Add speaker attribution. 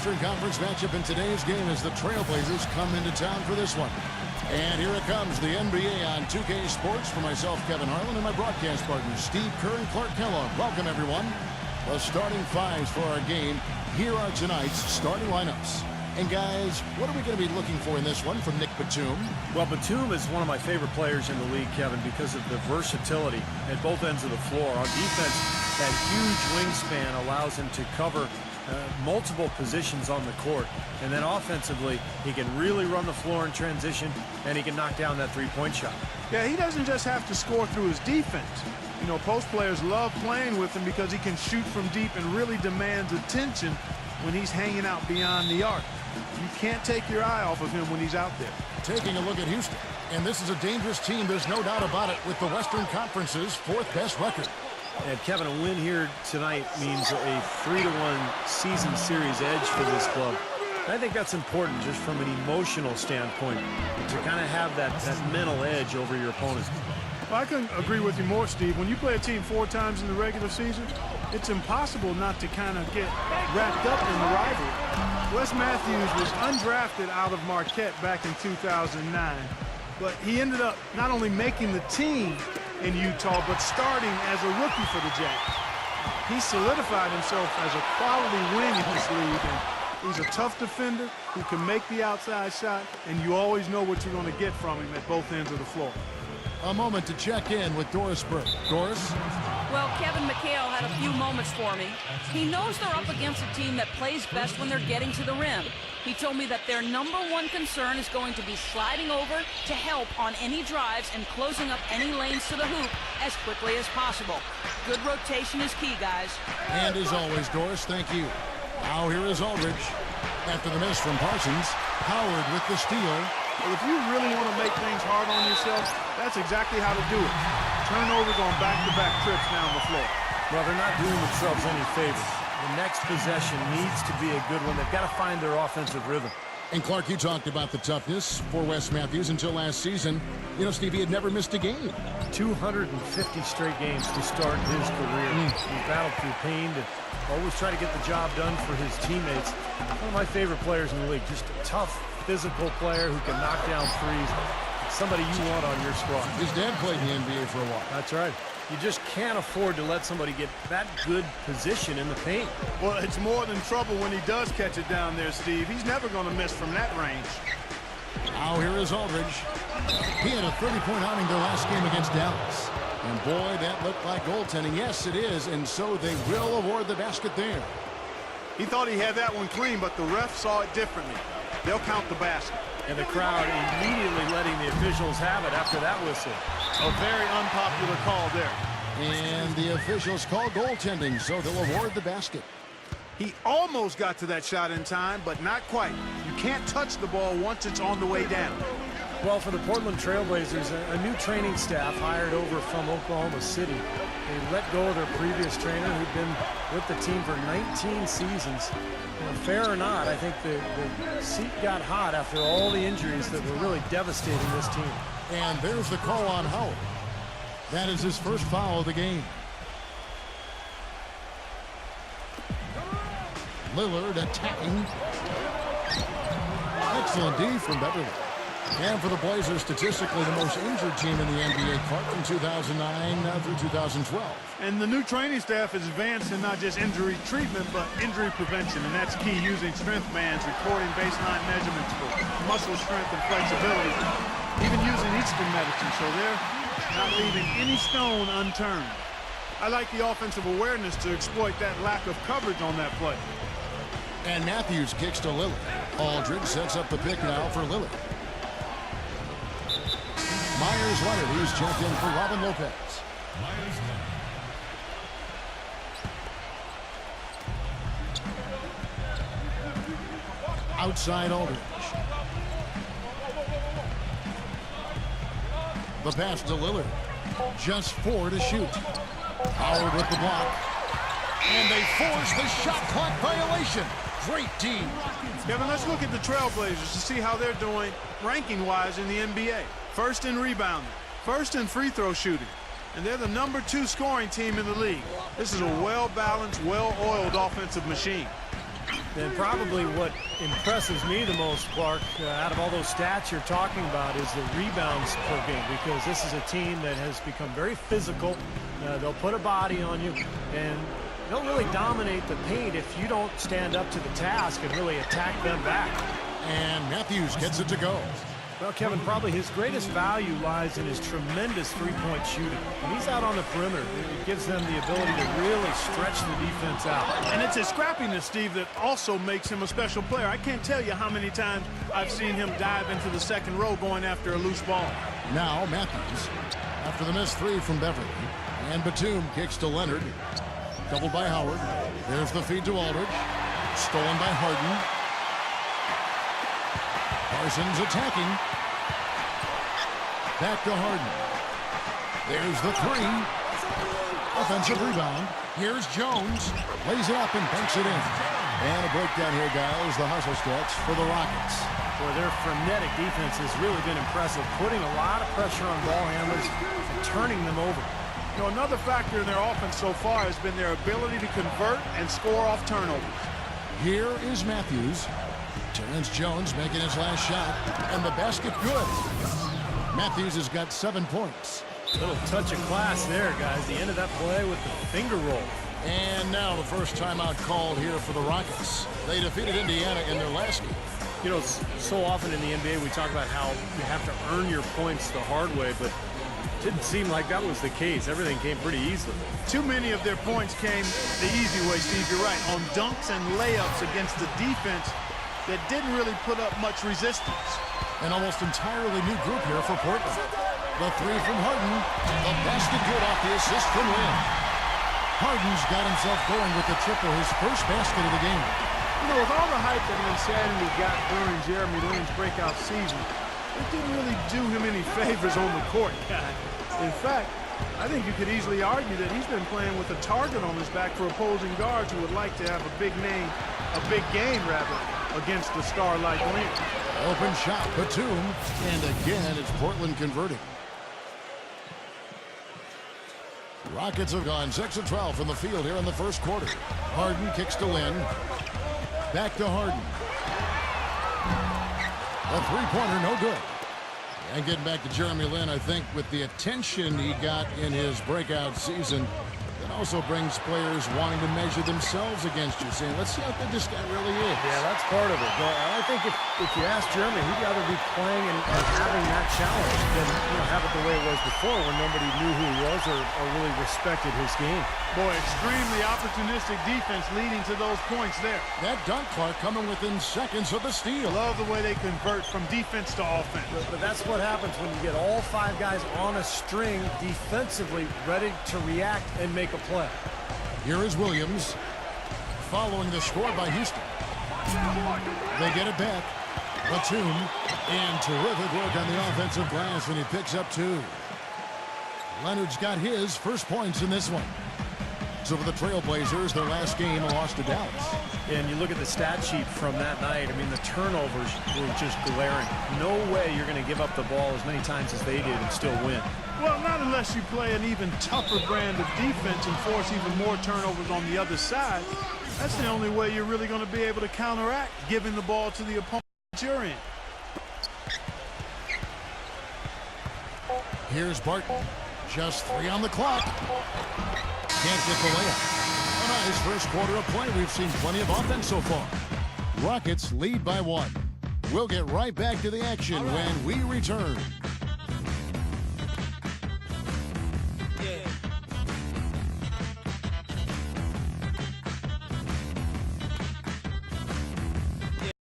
Speaker 1: Western Conference matchup in today's game as the Trailblazers come into town for this one. And here it comes, the NBA on 2K Sports for myself, Kevin Harlan, and my broadcast partners, Steve Kerr and Clark Kellogg. Welcome, everyone. The starting fives for our game. Here are tonight's starting lineups. And guys, what are we going to be looking for in this one from Nick Batum?
Speaker 2: Well, Batum is one of my favorite players in the league, Kevin, because of the versatility at both ends of the floor. On defense, that huge wingspan allows him to cover multiple positions on the court. And then offensively, he can really run the floor in transition, and he can knock down that three-point shot.
Speaker 3: Yeah, he doesn't just have to score through his defense. You know, post players love playing with him because he can shoot from deep and really demands attention when he's hanging out beyond the arc. You can't take your eye off of him when he's out there.
Speaker 1: Taking a look at Houston, and this is a dangerous team, there's no doubt about it, with the Western Conference's fourth best record.
Speaker 2: And Kevin, a win here tonight means a 3-1 season series edge for this club. And I think that's important just from an emotional standpoint, to kind of have that mental edge over your opponents.
Speaker 3: Well, I couldn't agree with you more, Steve. When you play a team 4 times in the regular season, it's impossible not to kind of get wrapped up in the rivalry. Wes Matthews was undrafted out of Marquette back in 2009, but he ended up not only making the team in Utah, but starting as a rookie for the Jazz. He solidified himself as a quality wing in this league, and he's a tough defender who can make the outside shot, and you always know what you're going to get from him at both ends of the floor.
Speaker 1: A moment to check in with Doris Burke. Doris?
Speaker 4: Well, Kevin McHale had a few moments for me. He knows they're up against a team that plays best when they're getting to the rim. He told me that their #1 concern is going to be sliding over to help on any drives and closing up any lanes to the hoop as quickly as possible. Good rotation is key, guys.
Speaker 1: And as always, Doris, thank you. Now here is Aldridge. After the miss from Parsons, Howard with the steal.
Speaker 3: Well, if you really want to make things hard on yourself, that's exactly how to do it. Turnovers on back-to-back trips down the floor.
Speaker 2: Well, they're not doing themselves any favors. The next possession needs to be a good one. They've got to find their offensive rhythm.
Speaker 1: And Clark, you talked about the toughness for Wes Matthews until last season. You know, Steve, he had never missed a game.
Speaker 2: 250 straight games to start his career. He battled through pain to always try to get the job done for his teammates. One of my favorite players in the league. Just a tough, physical player who can knock down threes. Somebody you want on your squad.
Speaker 1: His dad played in the NBA for a while.
Speaker 2: That's right. You just can't afford to let somebody get that good position in the paint.
Speaker 3: Well, it's more than trouble when he does catch it down there, Steve. He's never going to miss from that range.
Speaker 1: Now here is Aldridge. He had a 30-point outing their last game against Dallas. And boy, that looked like goaltending. Yes, it is, and so they will award the basket there.
Speaker 3: He thought he had that one clean, but the ref saw it differently. They'll count the basket.
Speaker 2: And the crowd immediately letting the officials have it after that whistle.
Speaker 3: A very unpopular call there.
Speaker 1: And the officials call goaltending, so they'll award the basket.
Speaker 3: He almost got to that shot in time, but not quite. You can't touch the ball once it's on the way down.
Speaker 2: Well, for the Portland Trailblazers, a new training staff hired over from Oklahoma City. They let go of their previous trainer who'd been with the team for 19 seasons. And fair or not, I think the seat got hot after all the injuries that were really devastating this team.
Speaker 1: And there's the call on Howard. That is his first foul of the game. Lillard attacking. Excellent D from Beverly. And for the Blazers, statistically the most injured team in the NBA, Clark, from 2009 through 2012.
Speaker 3: And the new training staff is advanced in not just injury treatment, but injury prevention. And that's key, using strength bands, recording baseline measurements for muscle strength and flexibility, even using Eastern medicine, so they're not leaving any stone unturned. I like the offensive awareness to exploit that lack of coverage on that play.
Speaker 1: And Matthews kicks to Lillard. Aldridge sets up the pick now for Lillard. Myers Leonard, he's checked in for Robin Lopez. Outside Aldridge. The pass to Lillard. Just 4 to shoot. Howard with the block. And they force the shot clock violation. Great D.
Speaker 3: Kevin, let's look at the Trailblazers to see how they're doing ranking-wise in the NBA. First in rebounding, first in free throw shooting, and they're the #2 scoring team in the league. This is a well-balanced, well-oiled offensive machine.
Speaker 2: And probably what impresses me the most, Clark, out of all those stats you're talking about, is the rebounds per game, because this is a team that has become very physical. They'll put a body on you, and they'll really dominate the paint if you don't stand up to the task and really attack them back.
Speaker 1: And Matthews gets it to go.
Speaker 2: Well, Kevin, probably his greatest value lies in his tremendous three-point shooting. When he's out on the perimeter, it gives them the ability to really stretch the defense out.
Speaker 3: And it's his scrappiness, Steve, that also makes him a special player. I can't tell you how many times I've seen him dive into the second row going after a loose ball.
Speaker 1: Now Matthews, after the missed three from Beverly, and Batum kicks to Leonard. Doubled by Howard. There's the feed to Aldridge. Stolen by Harden. Parsons attacking. Back to Harden. There's the three. Offensive rebound. Here's Jones. Lays it up and banks it in. And a breakdown here, guys. The hustle stretch for the Rockets.
Speaker 2: Boy, their frenetic defense has really been impressive, putting a lot of pressure on ball handlers and turning them over.
Speaker 3: You know, another factor in their offense so far has been their ability to convert and score off turnovers.
Speaker 1: Here is Matthews. Terrence Jones making his last shot, and the basket good. Matthews has got 7 points.
Speaker 2: Little touch of class there, guys. The end of that play with the finger roll.
Speaker 1: And now the first timeout called here for the Rockets. They defeated Indiana in their last game.
Speaker 2: You know, so often in the NBA we talk about how you have to earn your points the hard way, but it didn't seem like that was the case. Everything came pretty easily.
Speaker 3: Too many of their points came the easy way, Steve. You're right. On dunks and layups against the defense that didn't really put up much resistance.
Speaker 1: An almost entirely new group here for Portland. The three from Harden. The basket good off the assist from Lin. Harden's got himself going with the triple, his first basket of the game.
Speaker 3: You know, with all the hype that Linsanity got during Jeremy Lin's breakout season, it didn't really do him any favors on the court. In fact, I think you could easily argue that he's been playing with a target on his back for opposing guards who would like to have a big game rather, against a star like Lin.
Speaker 1: Open shot, Batum, and again it's Portland converting. Rockets have gone 6 of 12 from the field here in the first quarter. Harden kicks to Lin. Back to Harden. A three-pointer, no good. And getting back to Jeremy Lin, I think with the attention he got in his breakout season, it also brings players wanting to measure themselves against you, saying, let's see how good this guy really is.
Speaker 2: Yeah, that's part of it. But I think if you ask Jeremy, he'd rather be playing and having that challenge than have it the way it was before when nobody knew who he was or really respected his game.
Speaker 3: Boy, extremely opportunistic defense leading to those points there.
Speaker 1: That dunk, Clark, coming within seconds of the steal.
Speaker 3: Love the way they convert from defense to offense.
Speaker 2: But that's what happens when you get all 5 guys on a string defensively ready to react and make a play.
Speaker 1: Here is Williams following the score by Houston. They get it back. Batum, and terrific work on the offensive glass when he picks up 2. Leonard's got his first points in this one. So for the Trailblazers, their last game lost to Dallas.
Speaker 2: And you look at the stat sheet from that night, I mean, the turnovers were just glaring. No way you're going to give up the ball as many times as they did and still win.
Speaker 3: Well, not unless you play an even tougher brand of defense and force even more turnovers on the other side. That's the only way you're really going to be able to counteract giving the ball to the opponent you're in.
Speaker 1: Here's Barton. Just 3 on the clock. Can't get the layup. A nice first quarter of play. We've seen plenty of offense so far. Rockets lead by 1. We'll get right back to the action when we return.